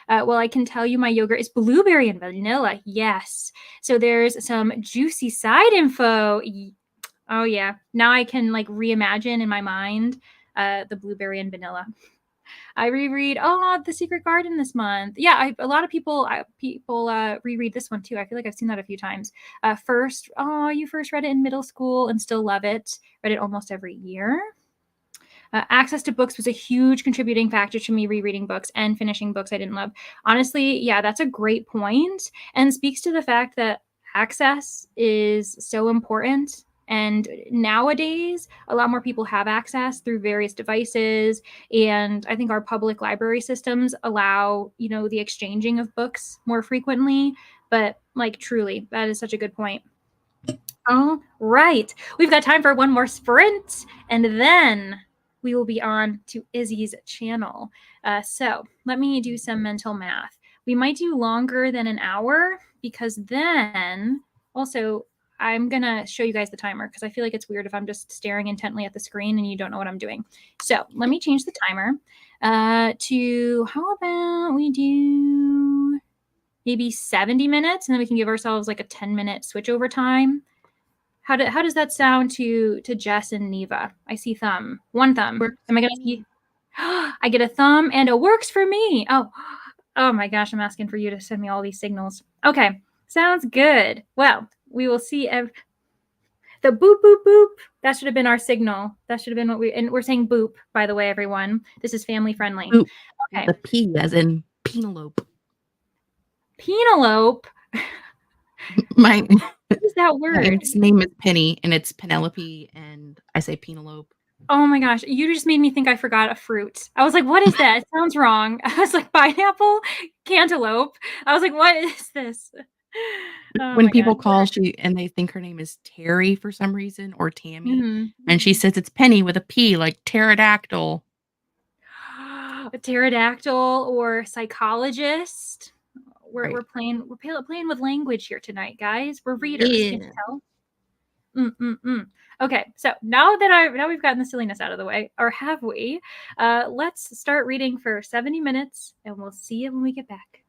Well, I can tell you my yogurt is blueberry and vanilla. Yes. So there's some juicy side info. Oh yeah. Now I can like reimagine in my mind the blueberry and vanilla. I reread The Secret Garden this month. Yeah, a lot of people reread this one too. I feel like I've seen that a few times. You first read it in middle school and still love it. Read it almost every year. Access to books was a huge contributing factor to me rereading books and finishing books I didn't love. Honestly, yeah, that's a great point and speaks to the fact that access is so important. And nowadays, a lot more people have access through various devices. And I think our public library systems allow, the exchanging of books more frequently. But like, truly, that is such a good point. All right. We've got time for one more sprint. And then we will be on to Izzy's channel. So let me do some mental math. We might do longer than an hour because then also I'm going to show you guys the timer because I feel like it's weird if I'm just staring intently at the screen and you don't know what I'm doing. So let me change the timer to how about we do maybe 70 minutes and then we can give ourselves like a 10-minute switch over time. How does that sound to Jess and Neva? I see thumb. One thumb. Am I going to see? I get a thumb and it works for me. Oh my gosh, I'm asking for you to send me all these signals. Okay, sounds good. Well, we will see the boop, boop, boop. That should have been our signal. That should have been and we're saying boop, by the way, everyone. This is family friendly. Boop. Okay. The P as in Penelope. Penelope? What is that word? Its name is Penny, and it's Penelope, and I say Penelope. Oh my gosh, you just made me think I forgot a fruit. I was like, what is that? It sounds wrong. I was like, pineapple, cantaloupe. I was like, what is this? When people call and they think her name is Terry for some reason, or Tammy, and she says it's Penny with a P, like pterodactyl. A pterodactyl or psychologist. We're playing with language here tonight, guys. We're readers. Yeah. Can you tell? Okay, so now we've gotten the silliness out of the way, or have we? Let's start reading for 70 minutes, and we'll see you when we get back.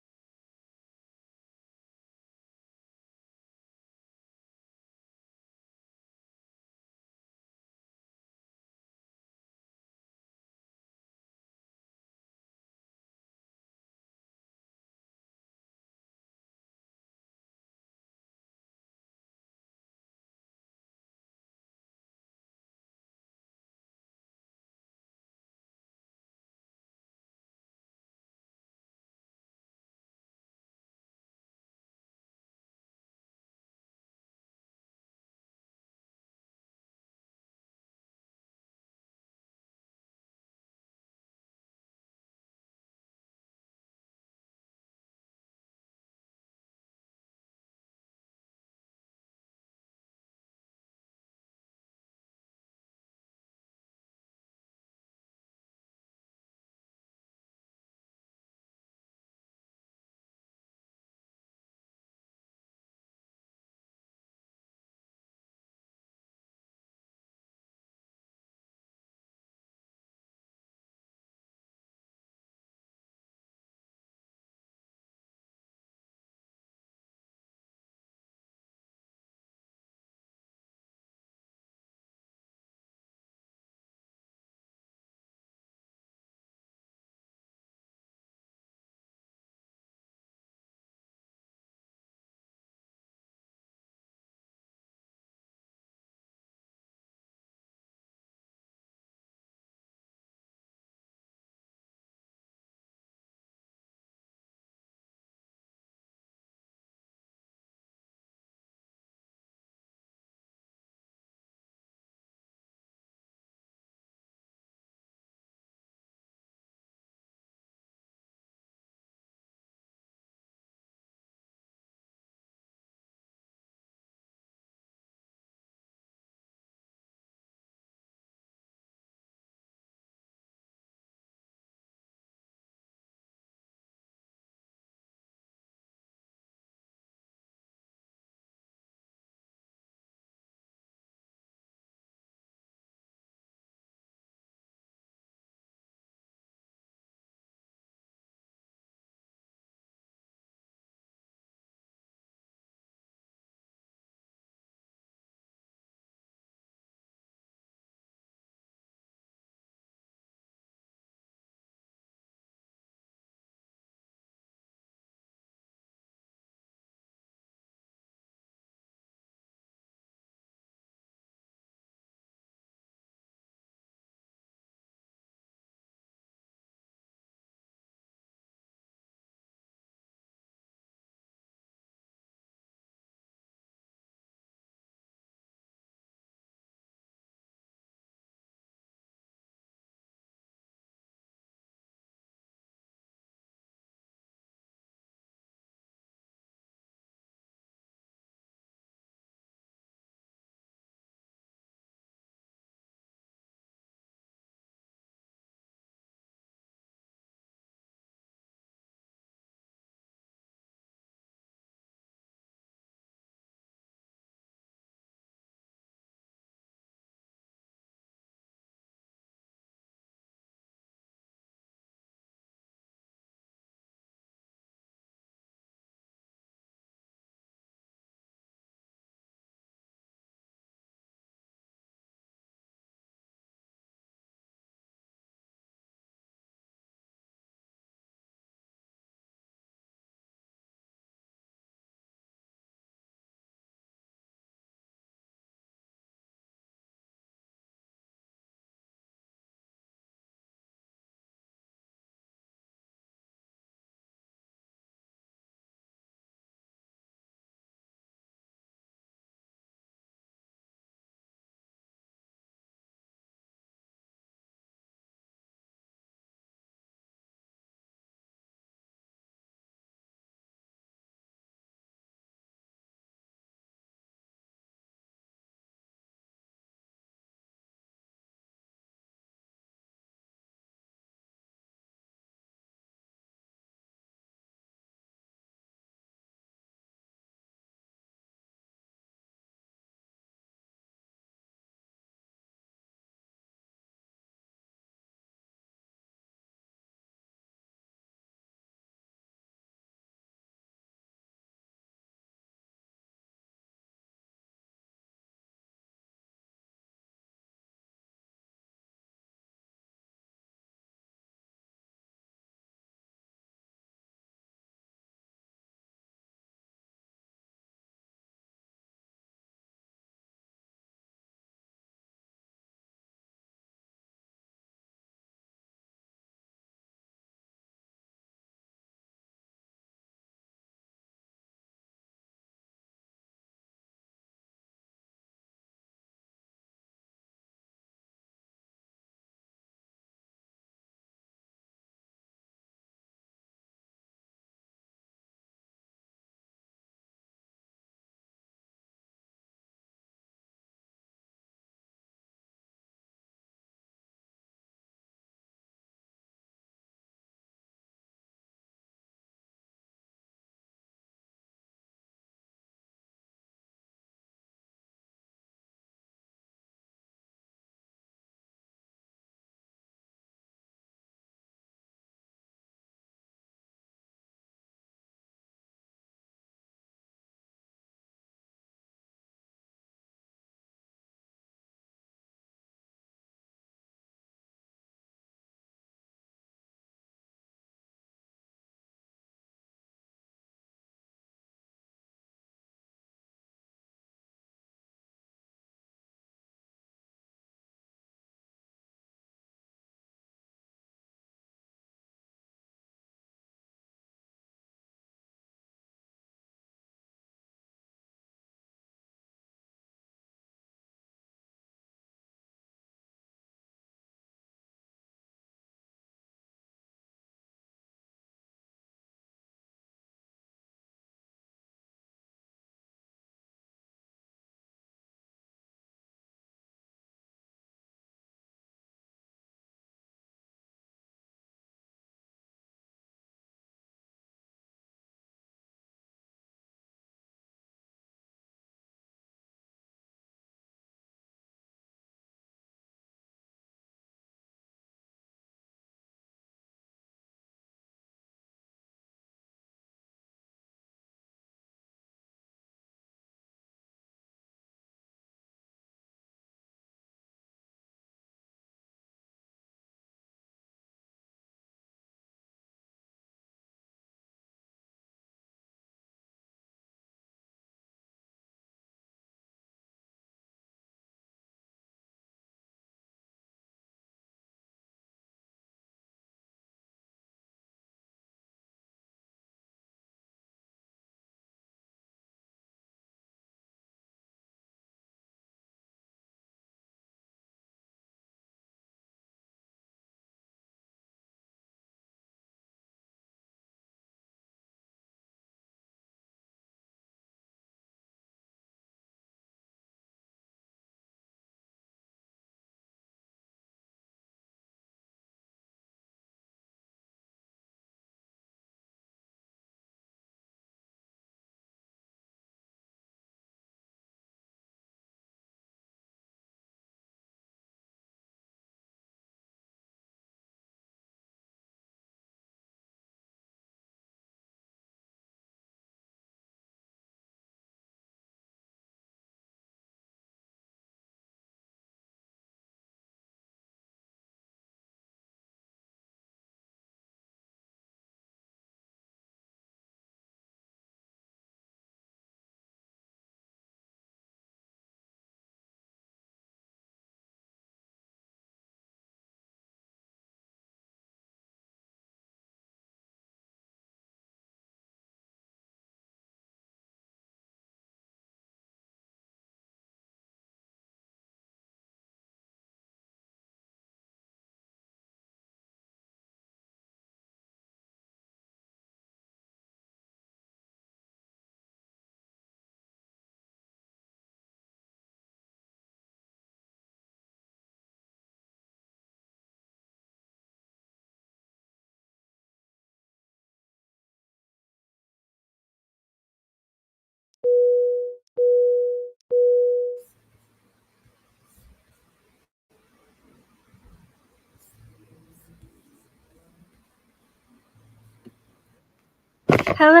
Hello.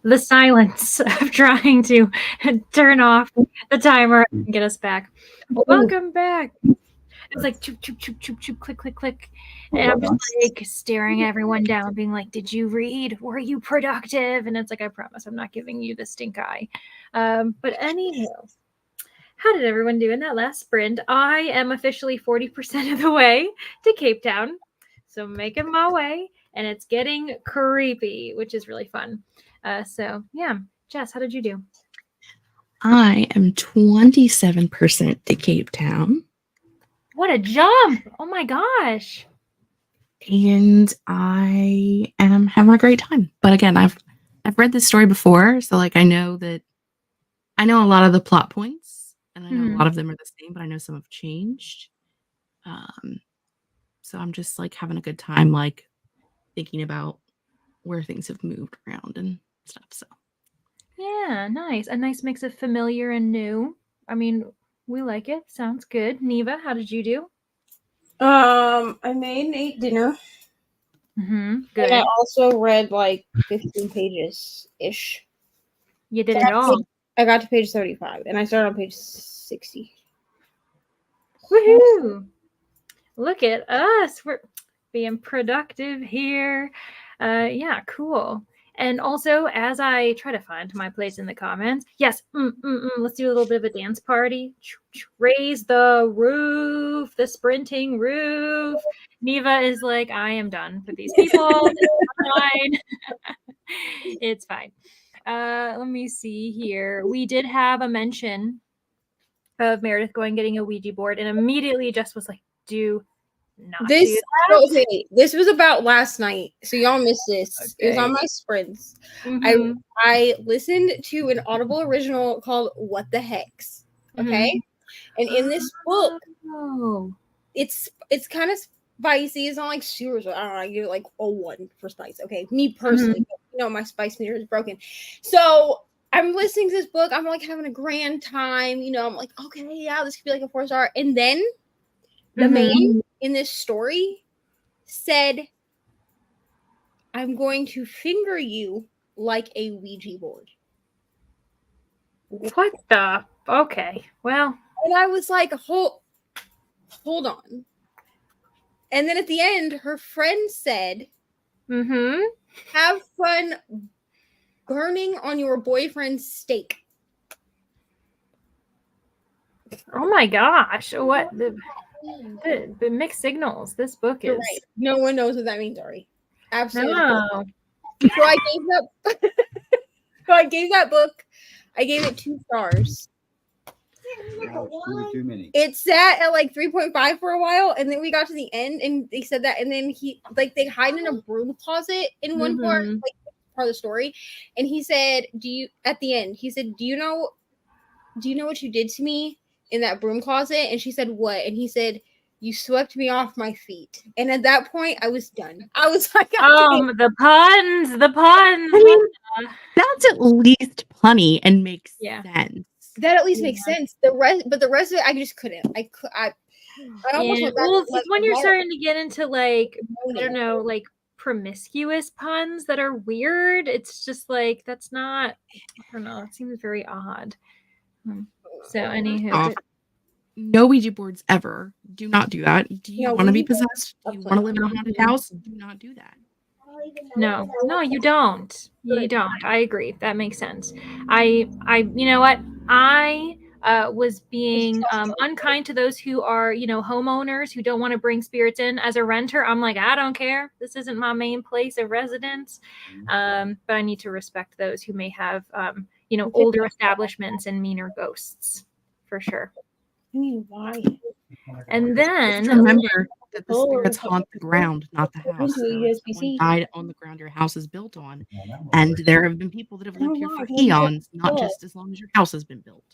The silence of trying to turn off the timer and get us back. Welcome back. It's like choop, choop, choop, choop, choop, click, click, click. And I'm just like staring everyone down, being like, did you read? Were you productive? And it's like, I promise I'm not giving you the stink eye. But anywho, how did everyone do in that last sprint? I am officially 40% of the way to Cape Town. So making my way, and it's getting creepy, which is really fun. So yeah, Jess, how did you do? I am 27% to Cape Town. What a jump! Oh my gosh. And I am having a great time. But again, I've read this story before, so like I know a lot of the plot points, and I know a lot of them are the same, but I know some have changed. So I'm just like having a good time, like thinking about where things have moved around and stuff. So Yeah, nice. A nice mix of familiar and new. I mean, we like it. Sounds good. Neva, how did you do? I made and ate dinner. Good. And I also read like 15 pages ish. You did it all. I got to page 35 and I started on page 60. Woohoo! Look at us. We're being productive here. Yeah, cool. And also, as I try to find my place in the comments, yes, let's do a little bit of a dance party. Raise the roof, the sprinting roof. Neva is like, I am done with these people. It's fine. It's fine. Let me see here. We did have a mention of Meredith getting a Ouija board, and immediately Jess was like, do not do that. Okay, this was about last night, so y'all missed this. Okay. It was on my sprints. I listened to an Audible original called "What the Hex." Okay, and in this book, it's kind of spicy. It's not like super. I don't know. I give it like a 1 for spice. Okay, me personally, my spice meter is broken. So I'm listening to this book. I'm like having a grand time. I'm like, okay, yeah, this could be like a 4-star. And then the man in this story said, I'm going to finger you like a Ouija board. What the? Okay, well. And I was like, hold on. And then at the end, her friend said, have fun burning on your boyfriend's steak. Oh my gosh. What? The mixed signals. This book is. Right. No one knows what that means, Ari. Absolutely. No. So I gave that book. I gave it 2 stars. Too many. It sat at like 3.5 for a while, and then we got to the end, and they said that, and then they hide in a broom closet in one part, like part of the story, and he said, do you know what you did to me in that broom closet? And she said, what? And he said, you swept me off my feet. And at that point, I was done. I was like, the puns. I mean, that's at least punny and makes sense. That at least makes sense. The rest of it, I just couldn't. I almost went back. Well, it's when you're starting to get into like, I don't know, like promiscuous puns that are weird. It's just like, that's not, I don't know. It seems very odd. So anywho. No Ouija boards ever. Do not do that. Do you want to be possessed? Do you want to live in a haunted house? Do not do that. No, you don't. You don't. I agree. That makes sense. I you know what? I was being unkind to those who are, homeowners who don't want to bring spirits in. As a renter, I'm like, I don't care. This isn't my main place of residence. But I need to respect those who may have, older establishments and meaner ghosts, for sure. I mean, why? And then just remember that the spirits haunt the ground, not the house. Someone died on the ground your house is built on, and there have been people that have lived here for eons, not just as long as your house has been built.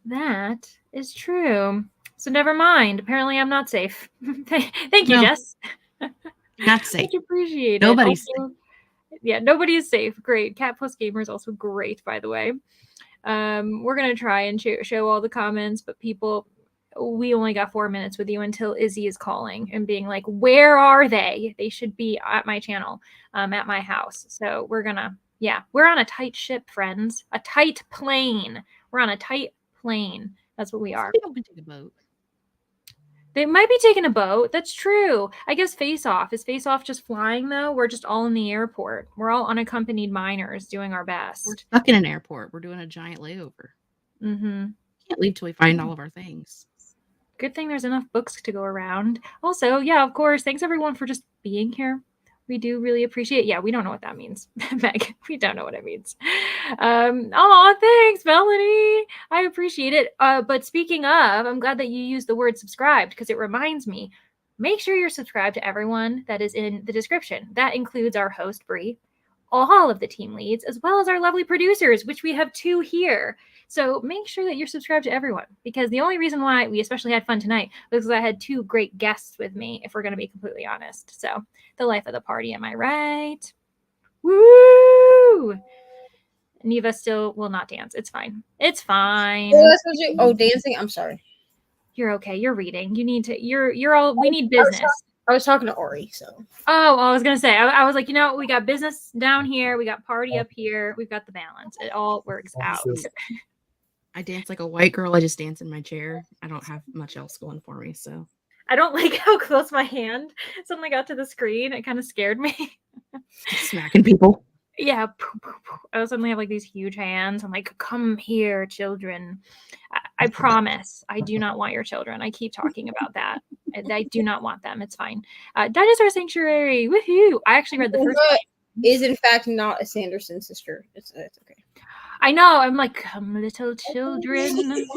That is true. So never mind. Apparently, I'm not safe. Thank you, Jess. Not safe. Much appreciated. Nobody's safe. Yeah, nobody is safe. Great. Cat Plus Gamer is also great, by the way. We're gonna try and show all the comments, but people, we only got 4 minutes with you until Izzy is calling and being like, where are they? They should be at my channel, at my house. So we're on a tight ship, friends. A tight plane. We're on a tight plane. That's what we are. People can take a boat. They might be taking a boat. That's true. I guess Face Off. Is Face Off just flying, though? We're just all in the airport. We're all unaccompanied minors doing our best. We're stuck in an airport. We're doing a giant layover. Mm-hmm. Can't leave till we find all of our things. Good thing there's enough books to go around. Also, yeah, of course, thanks everyone for just being here. We do really appreciate it. Yeah, we don't know what that means, Meg. We don't know what it means. Thanks, Melanie. I appreciate it. But speaking of, I'm glad that you used the word subscribed because it reminds me, make sure you're subscribed to everyone that is in the description. That includes our host, Bree, all of the team leads, as well as our lovely producers, which we have 2 here. So make sure that you're subscribed to everyone, because the only reason why we especially had fun tonight was because I had 2 great guests with me, if we're going to be completely honest. So the life of the party, am I right? Woo! Neva still will not dance. It's fine. It's fine. Dancing. I'm sorry. You're okay. You're reading. You need to. You're all. We need business. I was talking to Ori, so. Oh, I was gonna say. I was like, we got business down here. We got party up here. We've got the balance. It all works out. I dance like a white girl. I just dance in my chair. I don't have much else going for me, so. I don't like how close my hand suddenly got to the screen. It kind of scared me. Smacking people. Yeah. I suddenly have like these huge hands. I'm like, come here, children. I promise I do not want your children. I keep talking about that. I do not want them. It's fine. Dinosaur Sanctuary. Woohoo. I actually read the first one. Is in fact not a Sanderson sister. It's okay. I know. I'm like, come little children.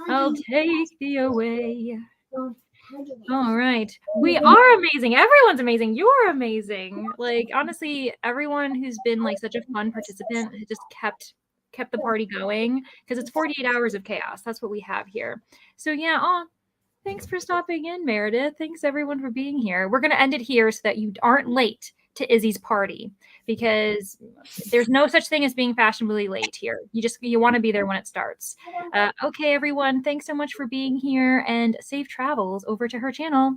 I'll take thee away. All right. We are amazing. Everyone's amazing. You're amazing. Like, honestly, everyone who's been like such a fun participant has just kept the party going, because it's 48 hours of chaos. That's what we have here. So yeah, thanks for stopping in, Meredith. Thanks everyone for being here. We're going to end it here so that you aren't late to Izzy's party, because there's no such thing as being fashionably late here. You want to be there when it starts. Okay, everyone. Thanks so much for being here, and safe travels over to her channel.